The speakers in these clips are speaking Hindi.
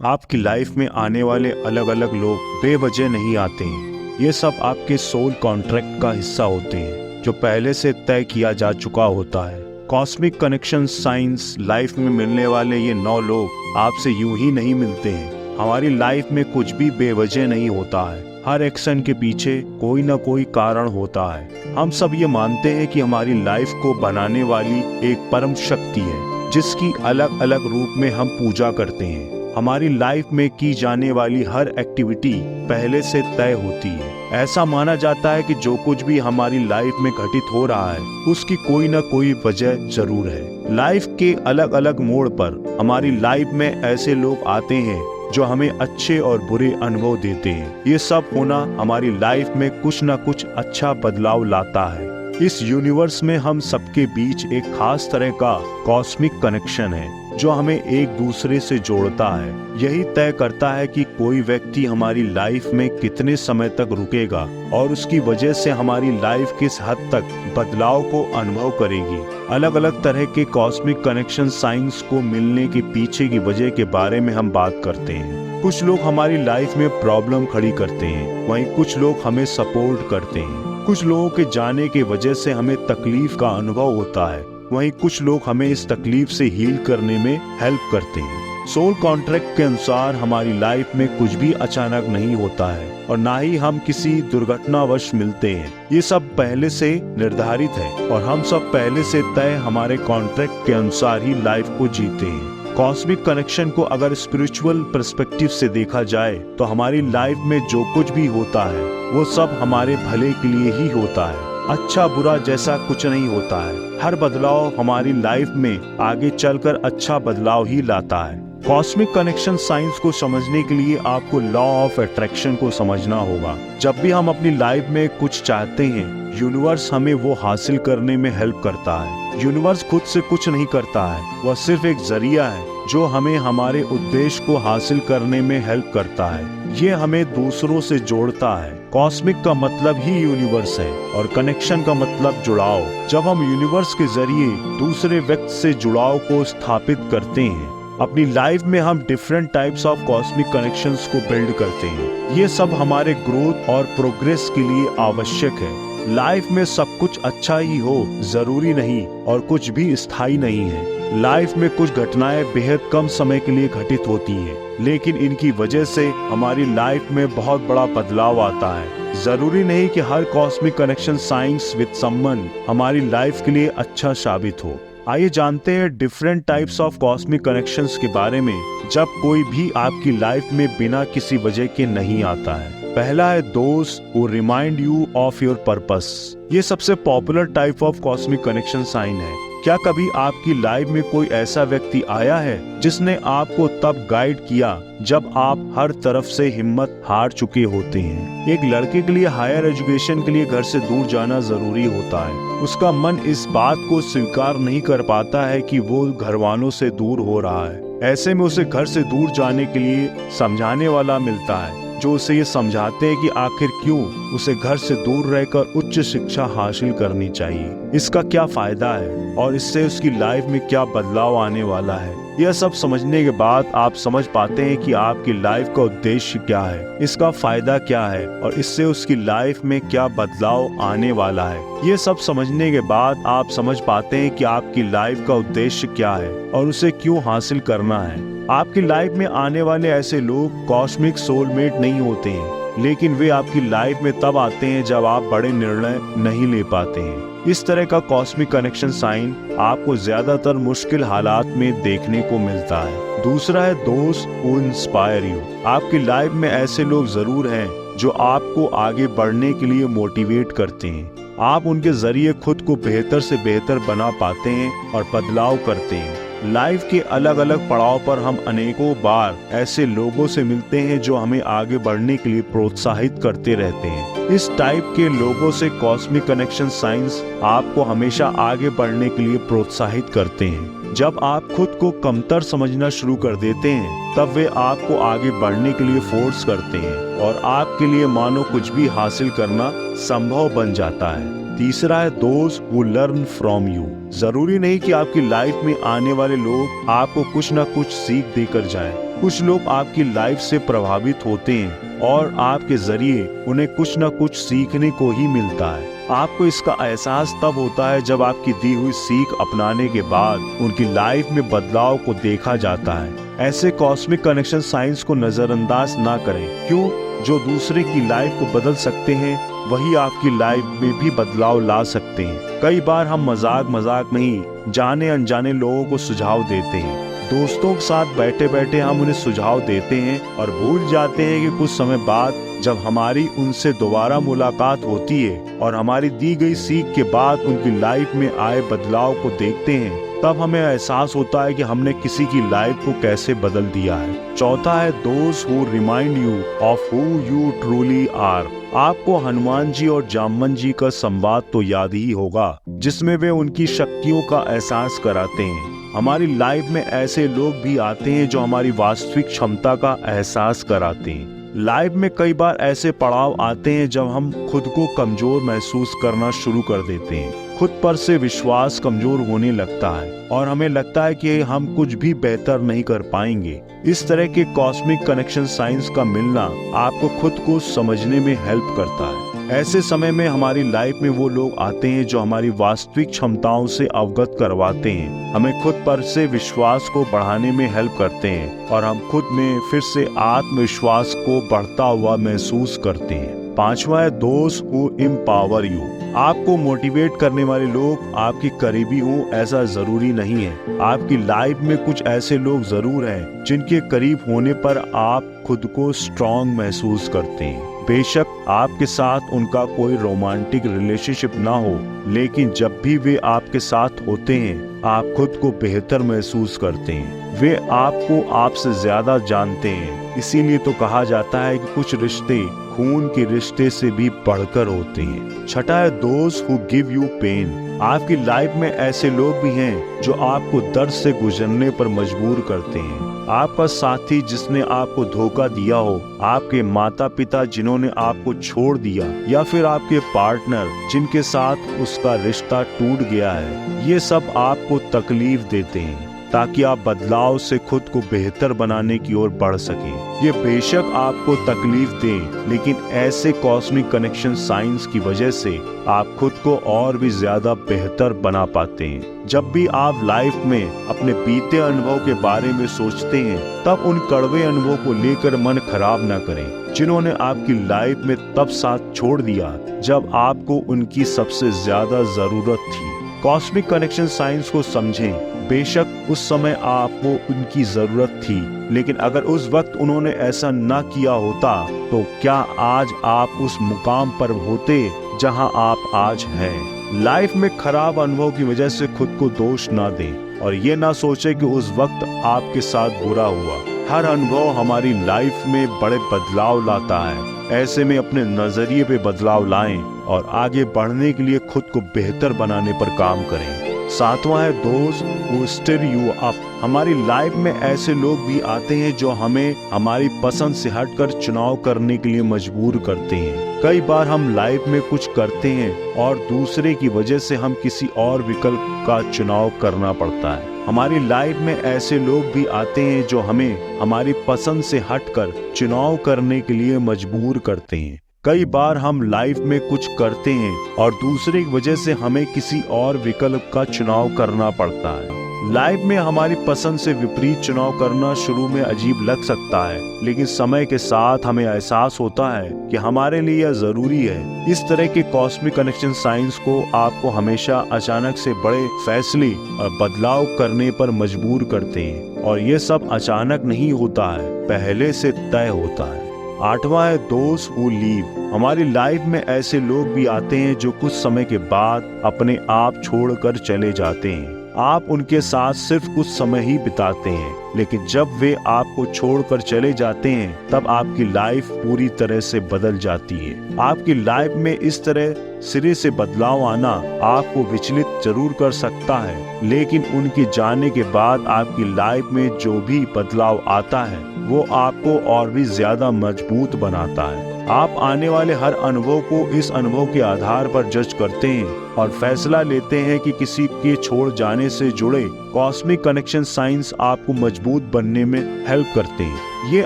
आपकी लाइफ में आने वाले अलग अलग लोग बेवजह नहीं आते हैं। ये सब आपके सोल कॉन्ट्रैक्ट का हिस्सा होते हैं जो पहले से तय किया जा चुका होता है। कॉस्मिक कनेक्शन साइंस लाइफ में मिलने वाले ये 9 लोग आपसे यूं ही नहीं मिलते हैं। हमारी लाइफ में कुछ भी बेवजह नहीं होता है। हर एक्शन के पीछे कोई ना कोई कारण होता है। हम सब ये मानते हैं कि हमारी लाइफ को बनाने वाली एक परम शक्ति है जिसकी अलग अलग रूप में हम पूजा करते हैं। हमारी लाइफ में की जाने वाली हर एक्टिविटी पहले से तय होती है। ऐसा माना जाता है कि जो कुछ भी हमारी लाइफ में घटित हो रहा है उसकी कोई ना कोई वजह जरूर है। लाइफ के अलग अलग मोड़ पर हमारी लाइफ में ऐसे लोग आते हैं जो हमें अच्छे और बुरे अनुभव देते हैं। ये सब होना हमारी लाइफ में कुछ ना कुछ अच्छा बदलाव लाता है। इस यूनिवर्स में हम सबके बीच एक खास तरह का कॉस्मिक कनेक्शन है जो हमें एक दूसरे से जोड़ता है। यही तय करता है कि कोई व्यक्ति हमारी लाइफ में कितने समय तक रुकेगा और उसकी वजह से हमारी लाइफ किस हद तक बदलाव को अनुभव करेगी। अलग अलग तरह के कॉस्मिक कनेक्शन साइंस को मिलने के पीछे की वजह के बारे में हम बात करते हैं। कुछ लोग हमारी लाइफ में प्रॉब्लम खड़ी करते हैं, वहीं कुछ लोग हमें सपोर्ट करते हैं। कुछ लोगों के जाने की वजह से हमें तकलीफ का अनुभव होता है, वहीं कुछ लोग हमें इस तकलीफ से हील करने में हेल्प करते हैं। सोल कॉन्ट्रैक्ट के अनुसार हमारी लाइफ में कुछ भी अचानक नहीं होता है और ना ही हम किसी दुर्घटनावश मिलते हैं। ये सब पहले से निर्धारित है और हम सब पहले से तय हमारे कॉन्ट्रैक्ट के अनुसार ही लाइफ को जीते हैं। कॉस्मिक कनेक्शन को अगर स्पिरिचुअल पर्सपेक्टिव से देखा जाए तो हमारी लाइफ में जो कुछ भी होता है वो सब हमारे भले के लिए ही होता है। अच्छा बुरा जैसा कुछ नहीं होता है। हर बदलाव हमारी लाइफ में आगे चलकर अच्छा बदलाव ही लाता है। कॉस्मिक कनेक्शन साइंस को समझने के लिए आपको लॉ ऑफ अट्रैक्शन को समझना होगा। जब भी हम अपनी लाइफ में कुछ चाहते हैं, यूनिवर्स हमें वो हासिल करने में हेल्प करता है। यूनिवर्स खुद से कुछ नहीं करता है, वह सिर्फ एक जरिया है जो हमें हमारे उद्देश्य को हासिल करने में हेल्प करता है। ये हमें दूसरों से जोड़ता है। कॉस्मिक का मतलब ही यूनिवर्स है और कनेक्शन का मतलब जुड़ाव। जब हम यूनिवर्स के जरिए दूसरे व्यक्ति से जुड़ाव को स्थापित करते हैं, अपनी लाइफ में हम different types of cosmic connections को बिल्ड करते हैं। ये सब हमारे ग्रोथ और प्रोग्रेस के लिए आवश्यक है। लाइफ में सब कुछ अच्छा ही हो जरूरी नहीं और कुछ भी स्थायी नहीं है। लाइफ में कुछ घटनाएं बेहद कम समय के लिए घटित होती हैं, लेकिन इनकी वजह से हमारी लाइफ में बहुत बड़ा बदलाव आता है। जरूरी नहीं कि हर cosmic connection science with someone हमारी लाइफ के लिए अच्छा साबित हो। आइए जानते हैं different types of cosmic connections के बारे में जब कोई भी आपकी लाइफ में बिना किसी वजह के नहीं आता है। पहला है दोस्त who remind you of your purpose. ये सबसे popular type of cosmic connection sign है। क्या कभी आपकी लाइफ में कोई ऐसा व्यक्ति आया है जिसने आपको तब गाइड किया जब आप हर तरफ से हिम्मत हार चुके होते हैं? एक लड़के के लिए हायर एजुकेशन के लिए घर से दूर जाना जरूरी होता है। उसका मन इस बात को स्वीकार नहीं कर पाता है कि वो घर वालों से दूर हो रहा है। ऐसे में उसे घर से दूर जाने के लिए समझाने वाला मिलता है जो उसे ये समझाते हैं कि आखिर क्यों उसे घर से दूर रहकर उच्च शिक्षा हासिल करनी चाहिए, इसका क्या फायदा है और इससे उसकी लाइफ में क्या बदलाव आने वाला है। यह सब समझने के बाद आप समझ पाते हैं कि आपकी लाइफ का उद्देश्य क्या है, इसका फायदा क्या है और इससे उसकी लाइफ में क्या बदलाव आने वाला है। ये सब समझने के बाद आप समझ पाते हैं कि आपकी लाइफ का उद्देश्य क्या है और उसे क्यों हासिल करना है। आपकी लाइफ में आने वाले ऐसे लोग कॉस्मिक सोलमेट नहीं होते हैं, लेकिन वे आपकी लाइफ में तब आते हैं जब आप बड़े निर्णय नहीं ले पाते हैं। इस तरह का कॉस्मिक कनेक्शन साइन आपको ज्यादातर मुश्किल हालात में देखने को मिलता है। दूसरा है दोस्त हु इंस्पायर यू। आपकी लाइफ में ऐसे लोग जरूर हैं जो आपको आगे बढ़ने के लिए मोटिवेट करते हैं। आप उनके जरिए खुद को बेहतर से बेहतर बना पाते हैं और बदलाव करते हैं। लाइफ के अलग अलग पड़ाव पर हम अनेकों बार ऐसे लोगों से मिलते हैं जो हमें आगे बढ़ने के लिए प्रोत्साहित करते रहते हैं। इस टाइप के लोगों से कॉस्मिक कनेक्शन साइंस आपको हमेशा आगे बढ़ने के लिए प्रोत्साहित करते हैं। जब आप खुद को कमतर समझना शुरू कर देते हैं तब वे आपको आगे बढ़ने के लिए फोर्स करते हैं और आपके लिए मानो कुछ भी हासिल करना संभव बन जाता है। तीसरा है दोस्त हु लर्न फ्रॉम यू। जरूरी नहीं कि आपकी लाइफ में आने वाले लोग आपको कुछ ना कुछ सीख देकर जाएं। कुछ लोग आपकी लाइफ से प्रभावित होते हैं और आपके जरिए उन्हें कुछ न कुछ सीखने को ही मिलता है। आपको इसका एहसास तब होता है जब आपकी दी हुई सीख अपनाने के बाद उनकी लाइफ में बदलाव को देखा जाता है। ऐसे कॉस्मिक कनेक्शन साइंस को नजरअंदाज ना करें, क्यों? जो दूसरे की लाइफ को बदल सकते हैं वही आपकी लाइफ में भी बदलाव ला सकते हैं। कई बार हम मजाक में ही जाने अनजाने लोगों को सुझाव देते हैं। दोस्तों के साथ बैठे बैठे हम उन्हें सुझाव देते हैं और भूल जाते हैं कि कुछ समय बाद जब हमारी उनसे दोबारा मुलाकात होती है और हमारी दी गई सीख के बाद उनकी लाइफ में आए बदलाव को देखते हैं, तब हमें एहसास होता है कि हमने किसी की लाइफ को कैसे बदल दिया है। चौथा है those who remind you of who you truly are. आपको हनुमान जी और जामवन जी का संवाद तो याद ही होगा, जिसमें वे उनकी शक्तियों का एहसास कराते हैं। हमारी लाइफ में ऐसे लोग भी आते हैं जो हमारी वास्तविक क्षमता का एहसास कराते हैं। लाइफ में कई बार ऐसे पड़ाव आते हैं जब हम खुद को कमजोर महसूस करना शुरू कर देते हैं। खुद पर से विश्वास कमजोर होने लगता है और हमें लगता है कि हम कुछ भी बेहतर नहीं कर पाएंगे। इस तरह के कॉस्मिक कनेक्शन साइंस का मिलना आपको खुद को समझने में हेल्प करता है। ऐसे समय में हमारी लाइफ में वो लोग आते हैं जो हमारी वास्तविक क्षमताओं से अवगत करवाते हैं, हमें खुद पर से विश्वास को बढ़ाने में हेल्प करते हैं और हम खुद में फिर से आत्मविश्वास को बढ़ता हुआ महसूस करते हैं। पांचवा है दोज हु एम्पावर यू। आपको मोटिवेट करने वाले लोग आपके करीबी हों ऐसा जरूरी नहीं है। आपकी लाइफ में कुछ ऐसे लोग जरूर हैं जिनके करीब होने पर आप खुद को स्ट्रॉन्ग महसूस करते हैं। बेशक आपके साथ उनका कोई रोमांटिक रिलेशनशिप ना हो, लेकिन जब भी वे आपके साथ होते हैं आप खुद को बेहतर महसूस करते हैं। वे आपको आपसे ज्यादा जानते हैं, इसीलिए तो कहा जाता है कि कुछ रिश्ते खून के रिश्ते से भी बढ़कर होते हैं। छठा है those who give you pain. आपकी लाइफ में ऐसे लोग भी हैं जो आपको दर्द से गुजरने पर मजबूर करते हैं। आपका साथी जिसने आपको धोखा दिया हो, आपके माता पिता जिन्होंने आपको छोड़ दिया, या फिर आपके पार्टनर जिनके साथ उसका रिश्ता टूट गया है, ये सब आपको तकलीफ देते हैं ताकि आप बदलाव से खुद को बेहतर बनाने की ओर बढ़ सकें। ये बेशक आपको तकलीफ दें, लेकिन ऐसे कॉस्मिक कनेक्शन साइंस की वजह से आप खुद को और भी ज्यादा बेहतर बना पाते हैं। जब भी आप लाइफ में अपने बीते अनुभव के बारे में सोचते हैं, तब उन कड़वे अनुभव को लेकर मन खराब न करें जिन्होंने आपकी लाइफ में तब साथ छोड़ दिया जब आपको उनकी सबसे ज्यादा जरूरत थी। कॉस्मिक कनेक्शन साइंस को समझें। बेशक उस समय आपको उनकी जरूरत थी, लेकिन अगर उस वक्त उन्होंने ऐसा न किया होता तो क्या आज आप उस मुकाम पर होते जहां आप आज हैं। लाइफ में खराब अनुभव की वजह से खुद को दोष ना दें और ये ना सोचें कि उस वक्त आपके साथ बुरा हुआ। हर अनुभव हमारी लाइफ में बड़े बदलाव लाता है। ऐसे में अपने नजरिए पे बदलाव लाएं और आगे बढ़ने के लिए खुद को बेहतर बनाने पर काम करें। सातवां है those who stir you up. हमारी लाइफ में ऐसे लोग भी आते हैं जो हमें हमारी पसंद से हटकर चुनाव करने के लिए मजबूर करते हैं। कई बार हम लाइफ में कुछ करते हैं और दूसरे की वजह से हम किसी और विकल्प का चुनाव करना पड़ता है। हमारी लाइफ में ऐसे लोग भी आते हैं जो हमें हमारी पसंद से हटकर चुनाव करने के लिए मजबूर करते हैं। कई बार हम लाइफ में कुछ करते हैं और दूसरे की वजह से हमें किसी और विकल्प का चुनाव करना पड़ता है। लाइफ में हमारी पसंद से विपरीत चुनाव करना शुरू में अजीब लग सकता है, लेकिन समय के साथ हमें एहसास होता है कि हमारे लिए यह जरूरी है। इस तरह के कॉस्मिक कनेक्शन साइंस को आपको हमेशा अचानक से बड़े फैसले और बदलाव करने पर मजबूर करते हैं, और ये सब अचानक नहीं होता है, पहले से तय होता है। आठवां है दोज हु लीव। हमारी लाइफ में ऐसे लोग भी आते हैं जो कुछ समय के बाद अपने आप छोड़कर चले जाते हैं। आप उनके साथ सिर्फ कुछ समय ही बिताते हैं, लेकिन जब वे आपको छोड़कर चले जाते हैं तब आपकी लाइफ पूरी तरह से बदल जाती है। आपकी लाइफ में इस तरह सिरे से बदलाव आना आपको विचलित जरूर कर सकता है, लेकिन उनके जाने के बाद आपकी लाइफ में जो भी बदलाव आता है वो आपको और भी ज्यादा मजबूत बनाता है। आप आने वाले हर अनुभव को इस अनुभव के आधार पर जज करते हैं और फैसला लेते हैं कि किसी के छोड़ जाने से जुड़े कॉस्मिक कनेक्शन साइंस आपको मजबूत बनने में हेल्प करते हैं। ये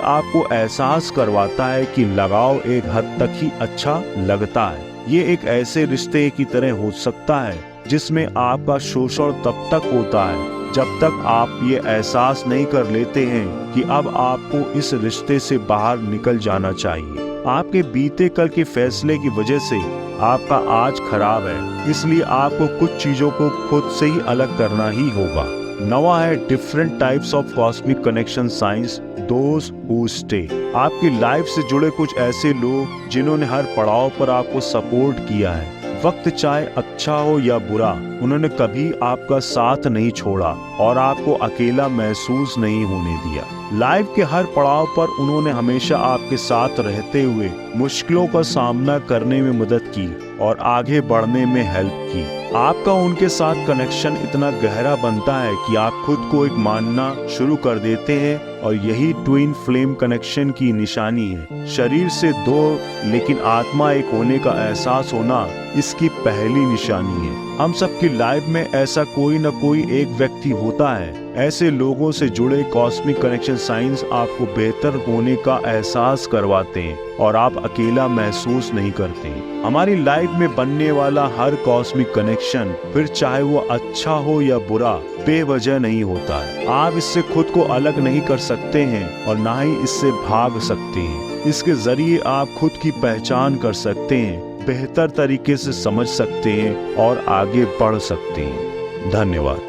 आपको एहसास करवाता है कि लगाव एक हद तक ही अच्छा लगता है। ये एक ऐसे रिश्ते की तरह हो सकता है जिसमें आपका शोषण तब तक होता है जब तक आप ये एहसास नहीं कर लेते हैं कि अब आपको इस रिश्ते से बाहर निकल जाना चाहिए। आपके बीते कल के फैसले की वजह से आपका आज खराब है, इसलिए आपको कुछ चीजों को खुद से ही अलग करना ही होगा। नवा है different types of cosmic connection science, those who stay. आपकी लाइफ से जुड़े कुछ ऐसे लोग जिन्होंने हर पड़ाव पर आपको सपोर्ट किया है। वक्त चाहे अच्छा हो या बुरा, उन्होंने कभी आपका साथ नहीं छोड़ा और आपको अकेला महसूस नहीं होने दिया। लाइफ के हर पड़ाव पर उन्होंने हमेशा आपके साथ रहते हुए मुश्किलों का सामना करने में मदद की और आगे बढ़ने में हेल्प की। आपका उनके साथ कनेक्शन इतना गहरा बनता है कि आप खुद को एक मानना शुरू कर देते हैं और यही ट्विन फ्लेम कनेक्शन की निशानी है। शरीर से दो लेकिन आत्मा एक होने का एहसास होना इसकी पहली निशानी है। हम सबकी लाइफ में ऐसा कोई न कोई एक व्यक्ति होता है। ऐसे लोगों से जुड़े कॉस्मिक कनेक्शन साइंस आपको बेहतर होने का एहसास करवाते हैं और आप अकेला महसूस नहीं करते। हमारी लाइफ में बनने वाला हर कॉस्मिक कनेक्शन, फिर चाहे वो अच्छा हो या बुरा, बेवजह नहीं होता है। आप इससे खुद को अलग नहीं कर सकते हैं और ना ही इससे भाग सकते हैं। इसके जरिए आप खुद की पहचान कर सकते हैं, बेहतर तरीके से समझ सकते हैं और आगे बढ़ सकते हैं। धन्यवाद।